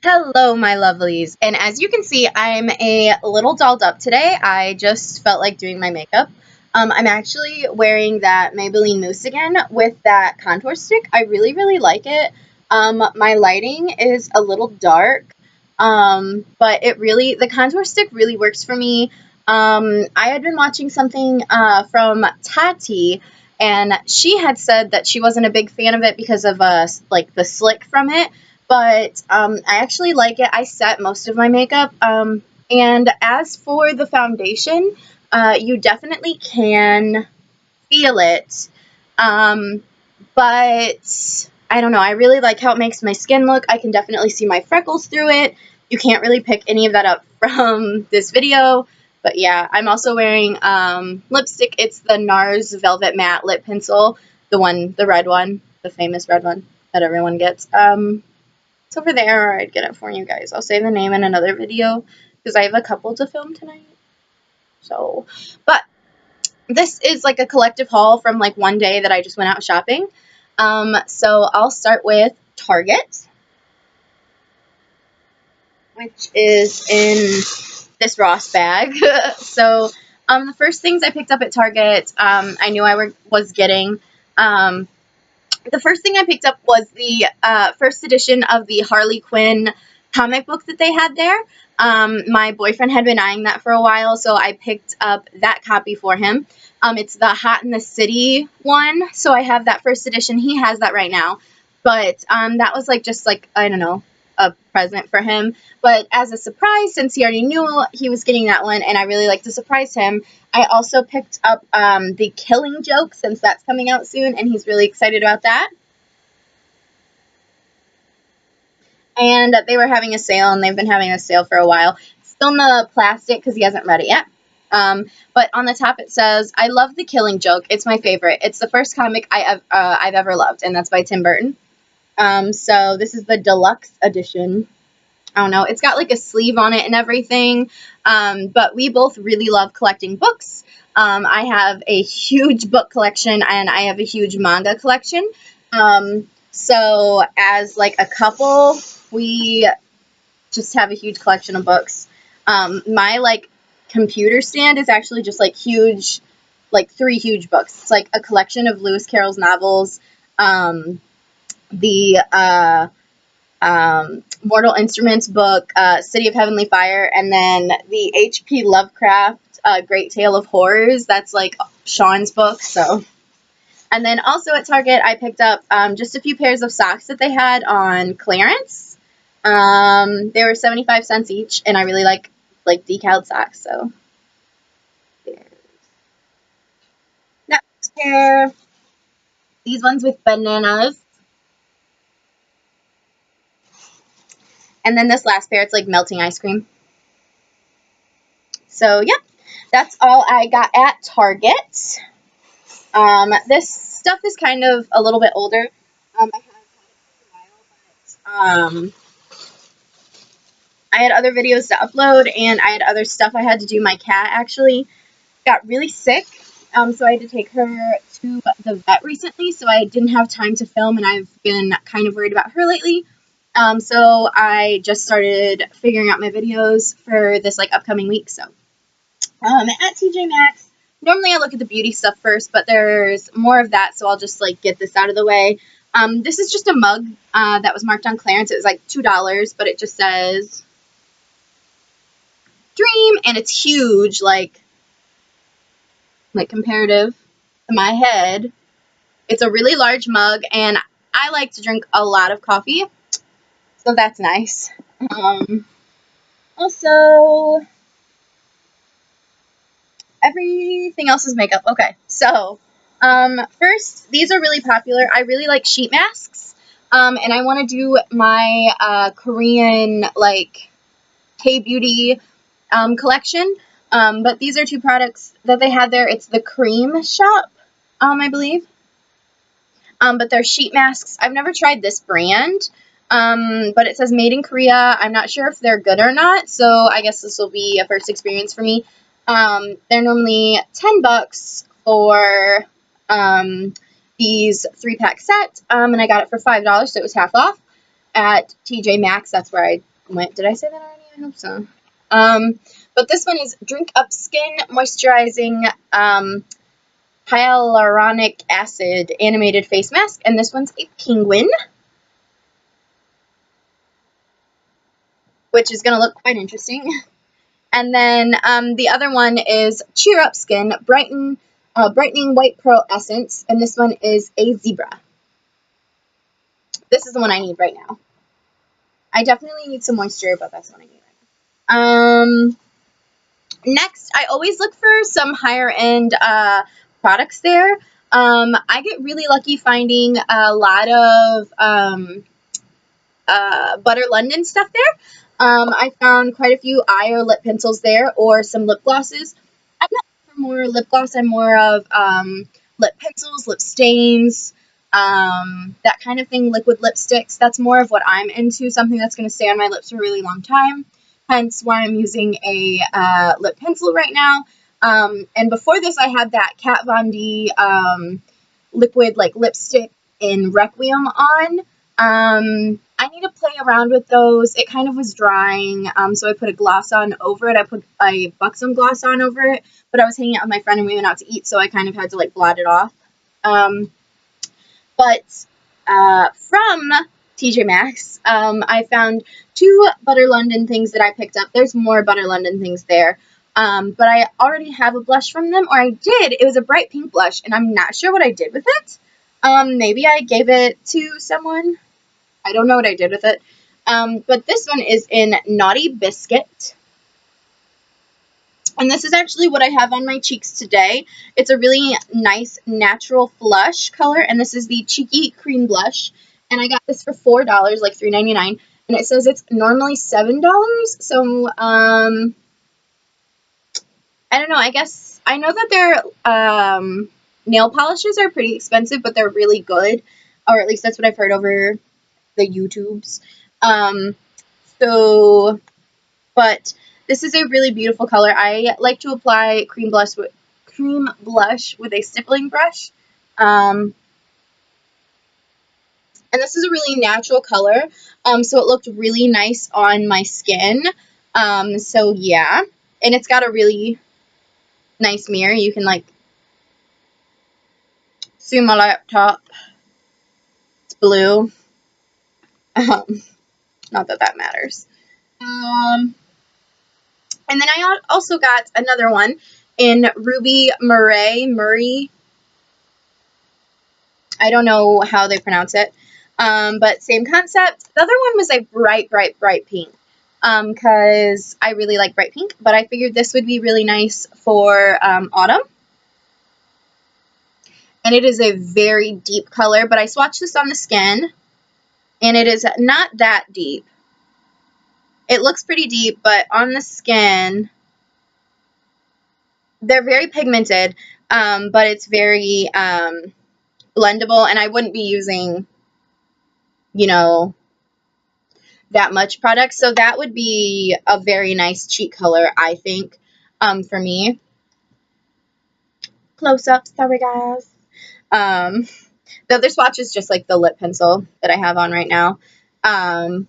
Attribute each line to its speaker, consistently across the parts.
Speaker 1: Hello, my lovelies, and as you can see, I'm a little dolled up today. I just felt like doing my makeup. I'm actually wearing that Maybelline Mousse again with that contour stick. I really like it. My lighting is a little dark, but the contour stick really works for me. I had been watching something from Tati, and she had said that she wasn't a big fan of it because of like the slick from it. But I actually like it. I set most of my makeup. And as for the foundation, you definitely can feel it. But I don't know. I really like how it makes my skin look. I can definitely see my freckles through it. You can't really pick any of that up from this video. But yeah, I'm also wearing lipstick. It's the NARS Velvet Matte Lip Pencil. The red one, the famous red one that everyone gets. It's over there, or I'd get it for you guys. I'll say the name in another video because I have a couple to film tonight. So, but this is like a collective haul from like one day that I just went out shopping. So I'll start with Target, which is in this Ross bag. So, the first things I picked up at Target, I knew I was getting. The first thing I picked up was the first edition of the Harley Quinn comic book that they had there. My boyfriend had been eyeing that for a while, so I picked up that copy for him. It's the Hot in the City one, so I have that first edition. He has that right now. But that was just I don't know, a present for him. But as a surprise, since he already knew he was getting that one, and I really like to surprise him, I also picked up The Killing Joke, since that's coming out soon, and he's really excited about that. And they were having a sale, and they've been having a sale for a while. Still in the plastic because he hasn't read it yet. But on the top it says, "I love The Killing Joke. It's my favorite. It's the first comic I've ever loved," and that's by Tim Burton. So this is the deluxe edition. I don't know. It's got like a sleeve on it and everything. But we both really love collecting books. I have a huge book collection, and I have a huge manga collection. So as like a couple, we just have a huge collection of books. My computer stand is actually just huge, 3 huge books. It's like a collection of Lewis Carroll's novels, the Mortal Instruments book, City of Heavenly Fire, and then the H.P. Lovecraft Great Tale of Horrors. That's like Sean's book. So, and then also at Target, I picked up just a few pairs of socks that they had on clearance. They were 75 cents each, and I really like decaled socks. So there's next pair. These ones with bananas. And then this last pair, it's like melting ice cream. So, yep, that's all I got at Target. This stuff is kind of a little bit older. I have had it for a while, but I had other videos to upload, and I had other stuff I had to do. My cat actually got really sick, so I had to take her to the vet recently, so I didn't have time to film, and I've been kind of worried about her lately. So I just started figuring out my videos for this upcoming week. So at TJ Maxx, normally I look at the beauty stuff first, but there's more of that, so I'll just get this out of the way. This is just a mug that was marked on clearance. It was $2, but it just says Dream, and it's huge, like comparative to my head. It's a really large mug, and I like to drink a lot of coffee, so that's nice. Also, everything else is makeup. Okay, so first, these are really popular. I really like sheet masks, and I want to do my Korean K-beauty collection. But these are 2 products that they had there. It's the Cream Shop, I believe. But they're sheet masks. I've never tried this brand, but it says made in Korea. I'm not sure if they're good or not, so I guess this will be a first experience for me. They're normally $10 for these 3-pack set, and I got it for $5, so it was half off. At TJ Maxx, that's where I Wait, did I say that already? I hope so. But this one is Drink Up Skin Moisturizing Hyaluronic Acid Animated Face Mask, and this one's a penguin, which is going to look quite interesting. And then the other one is Cheer Up Skin Brightening White Pearl Essence, and this one is a zebra. This is the one I need right now. I definitely need some moisture, but that's what I need right now. Next, I always look for some higher end products there. I get really lucky finding a lot of Butter London stuff there. I found quite a few eye or lip pencils there, or some lip glosses. I'm not for more lip gloss. I'm more of lip pencils, lip stains, that kind of thing, liquid lipsticks. That's more of what I'm into, something that's going to stay on my lips for a really long time. Hence why I'm using a lip pencil right now. And before this, I had that Kat Von D liquid lipstick in Requiem on. I need to play around with those. It kind of was drying, so I put a gloss on over it. I bucked some gloss on over it, but I was hanging out with my friend and we went out to eat, so I kind of had to blot it off. But from TJ Maxx, I found 2 Butter London things that I picked up. There's more Butter London things there. But I already have a blush from them, or I did. It was a bright pink blush, and I'm not sure what I did with it. Maybe I gave it to someone. I don't know what I did with it. But this one is in Naughty Biscuit. And this is actually what I have on my cheeks today. It's a really nice natural flush color, and this is the Cheeky Cream Blush. And I got this for $4, like $3.99. And it says it's normally $7. So, I don't know. I guess I know that their nail polishes are pretty expensive, but they're really good. Or at least that's what I've heard over the YouTubes. But this is a really beautiful color. I like to apply cream blush with a stippling brush. And this is a really natural color. So it looked really nice on my skin. So yeah. And it's got a really nice mirror. You can see my laptop. It's blue. Not that that matters. And then I also got another one in Ruby Murray. I don't know how they pronounce it. But same concept. The other one was a bright pink. Because I really like bright pink. But I figured this would be really nice for autumn. And it is a very deep color. But I swatched this on the skin. And it is not that deep. It looks pretty deep, but on the skin, they're very pigmented, but it's very blendable, and I wouldn't be using, that much product, so that would be a very nice cheek color, I think, for me. Close-up, sorry guys. The other swatch is just like the lip pencil that I have on right now, and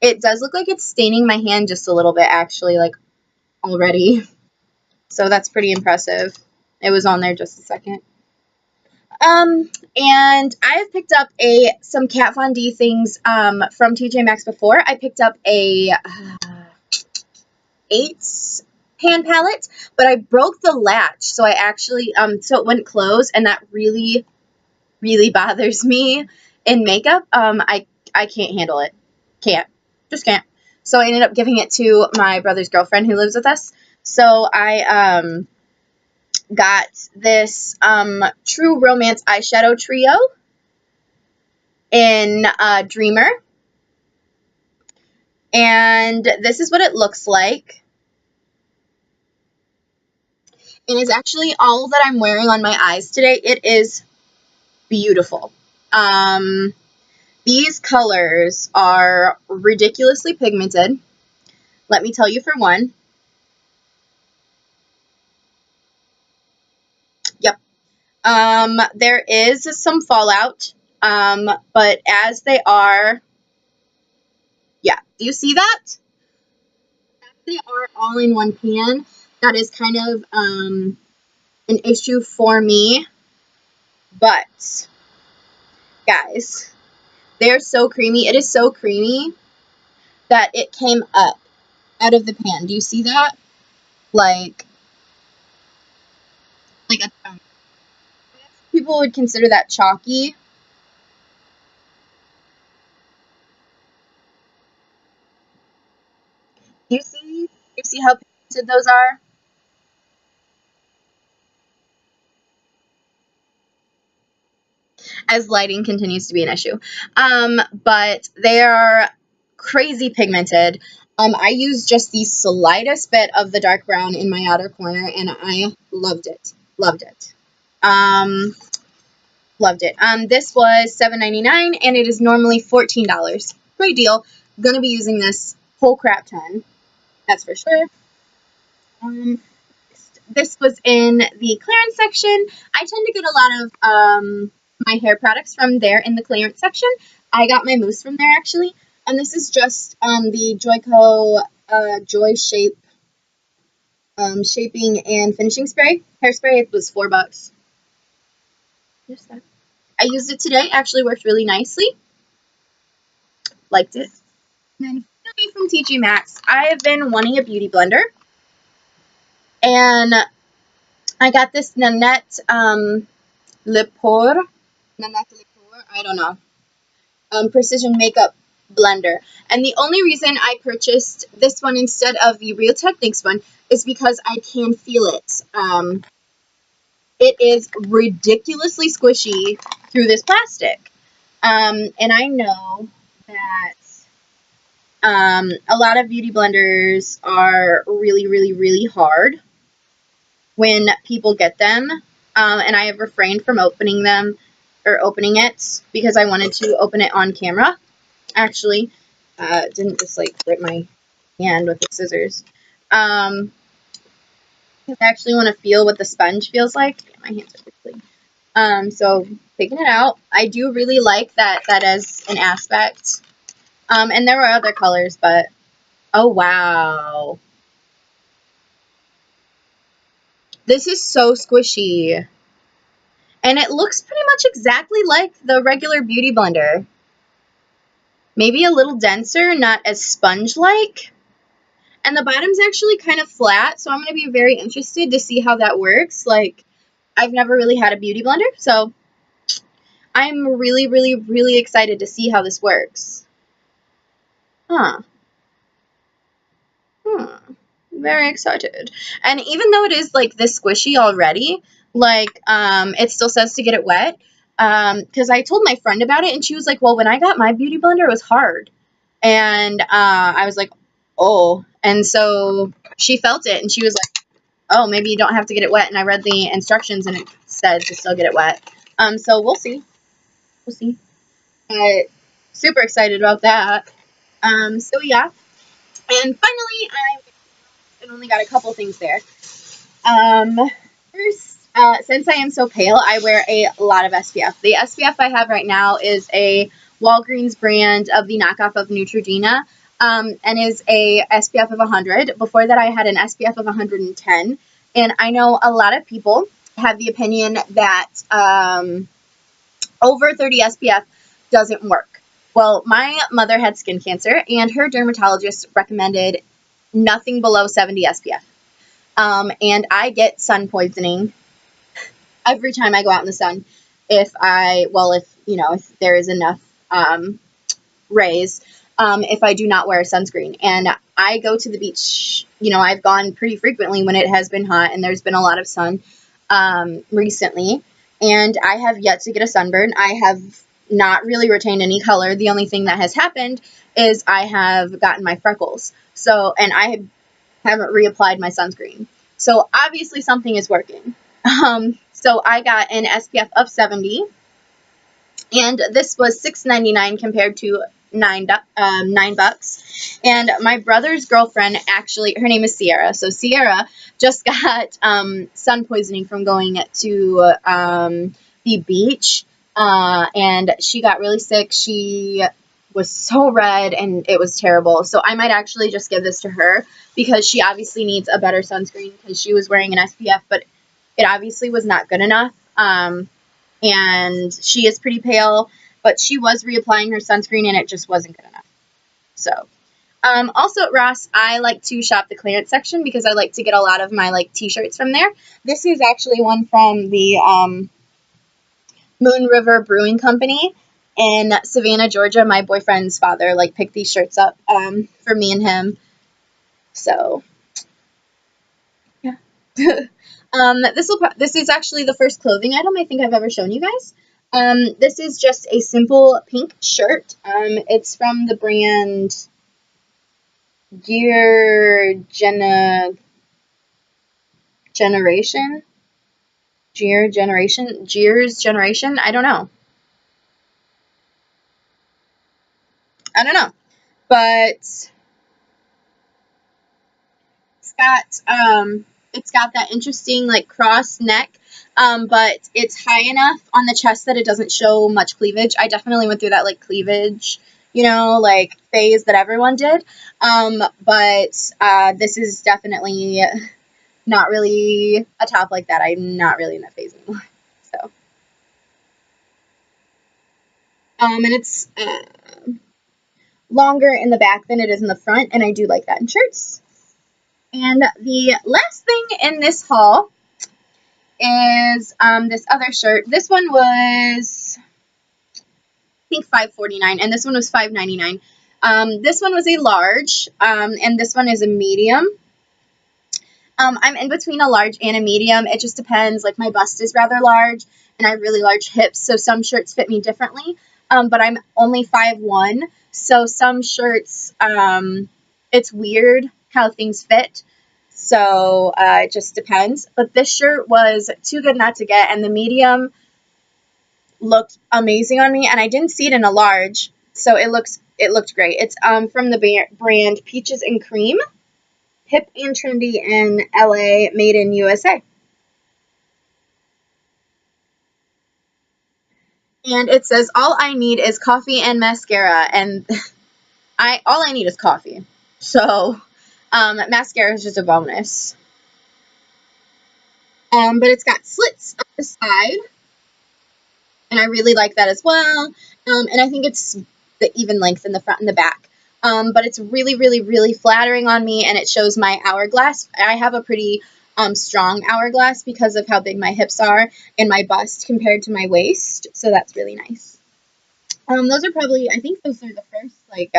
Speaker 1: it does look like it's staining my hand just a little bit, actually, already. So that's pretty impressive. It was on there just a second. And I have picked up some Kat Von D things from TJ Maxx before. I picked up a 8 pan palette, but I broke the latch, so I actually so it wouldn't close, and that really, really bothers me in makeup. I can't handle it. Just can't. So I ended up giving it to my brother's girlfriend who lives with us. So I got this True Romance eyeshadow trio in Dreamer. And this is what it looks like. It is actually all that I'm wearing on my eyes today. It is beautiful. These colors are ridiculously pigmented. Let me tell you for one. Yep. There is some fallout, but as they are, yeah, Do you see that? They are all in one pan. That is kind of an issue for me. But, guys, they're so creamy. It is so creamy that it came up out of the pan. Do you see that? Like a chunk. People would consider that chalky. Do you see? Do you see how pigmented those are? As lighting continues to be an issue. But they are crazy pigmented. I used just the slightest bit of the dark brown in my outer corner, and I loved it. Loved it. Loved it. This was $7.99, and it is normally $14. Great deal. Gonna be using this whole crap ton. That's for sure. This was in the clearance section. I tend to get a lot of my hair products from there in the clearance section. I got my mousse from there actually, and this is just the Joico Joy Shape shaping and finishing spray. Hairspray. It was $4. Just that. I used it today. Actually worked really nicely. Liked it. And then finally from TJ Maxx, I have been wanting a beauty blender, and I got this Nanette Lepore. I don't know. Precision makeup blender. And the only reason I purchased this one instead of the Real Techniques one is because I can feel it. It is ridiculously squishy through this plastic. And I know that a lot of beauty blenders are really, really, really hard when people get them. And I have refrained from opening them or opening it because I wanted to open it on camera. Actually, didn't just like rip my hand with the scissors. I actually want to feel what the sponge feels like. Yeah, my hands are clean. So taking it out, I do really like that as an aspect. And there were other colors, but oh wow, this is so squishy. And it looks pretty much exactly like the regular Beauty Blender. Maybe a little denser, not as sponge-like. And the bottom's actually kind of flat, so I'm going to be very interested to see how that works. Like, I've never really had a Beauty Blender, so I'm really, really, really excited to see how this works. Huh. Very excited. And even though it is like this squishy already, like it still says to get it wet. Because I told my friend about it and she was like, well, when I got my beauty blender, it was hard. And I was like, oh. And so she felt it and she was like, oh, maybe you don't have to get it wet. And I read the instructions and it said to still get it wet. So we'll see. We'll see. Super excited about that. So yeah. And finally, I only got a couple things there. First, since I am so pale, I wear a lot of SPF. The SPF I have right now is a Walgreens brand of the knockoff of Neutrogena, and is a SPF of 100. Before that, I had an SPF of 110, and I know a lot of people have the opinion that over 30 SPF doesn't work. Well, my mother had skin cancer, and her dermatologist recommended nothing below 70 SPF. And I get sun poisoning every time I go out in the sun. If there is enough rays, if I do not wear sunscreen. And I go to the beach, I've gone pretty frequently when it has been hot and there's been a lot of sun recently. And I have yet to get a sunburn. I have not really retained any color. The only thing that has happened is I have gotten my freckles. And I haven't reapplied my sunscreen. So obviously something is working. So I got an SPF of 70, and this was $6.99 compared to $9. And my brother's girlfriend, actually, her name is Sierra. So Sierra just got sun poisoning from going to the beach, and she got really sick. She was so red and it was terrible. So I might actually just give this to her because she obviously needs a better sunscreen because she was wearing an SPF, but it obviously was not good enough. And she is pretty pale, but she was reapplying her sunscreen and it just wasn't good enough. So, also at Ross, I like to shop the clearance section because I like to get a lot of my like t-shirts from there. This is actually one from the Moon River Brewing Company in Savannah, Georgia. My boyfriend's father like picked these shirts up for me and him. So, yeah. This is actually the first clothing item I think I've ever shown you guys. This is just a simple pink shirt. It's from the brand Generation. Gears Generation. I don't know, but it's got that interesting like cross neck, but it's high enough on the chest that it doesn't show much cleavage. I definitely went through that like cleavage, like phase that everyone did. But this is definitely not really a top like that. I'm not really in that phase anymore. So, and it's longer in the back than it is in the front, and I do like that in shirts. And the last thing in this haul is this other shirt. This one was, I think, $5.49, and this one was $5.99. This one was a large, and this one is a medium. I'm in between a large and a medium. It just depends. Like, my bust is rather large, and I have really large hips, so some shirts fit me differently. But I'm only 5'1", so some shirts, it's weird how things fit. So it just depends. But this shirt was too good not to get, and the medium looked amazing on me, and I didn't see it in a large, so it looked great. It's from the brand Peaches and Cream, hip and trendy in LA, made in USA. And it says all I need is coffee and mascara, and all I need is coffee. So mascara is just a bonus. But it's got slits on the side, and I really like that as well. And I think it's the even length in the front and the back. But it's really, really, really flattering on me, and it shows my hourglass. I have a pretty strong hourglass because of how big my hips are and my bust compared to my waist, so that's really nice. Those are probably, I think those are the first, like,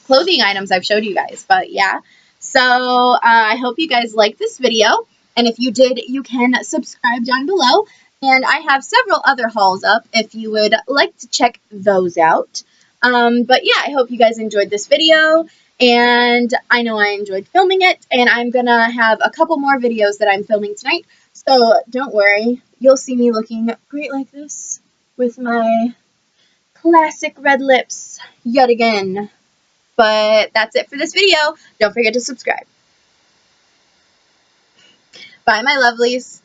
Speaker 1: clothing items I've showed you guys, but yeah. So, I hope you guys liked this video, and if you did, you can subscribe down below, and I have several other hauls up if you would like to check those out. But yeah, I hope you guys enjoyed this video, and I know I enjoyed filming it, and I'm gonna have a couple more videos that I'm filming tonight, so don't worry, you'll see me looking great like this with my classic red lips yet again. But that's it for this video. Don't forget to subscribe. Bye, my lovelies.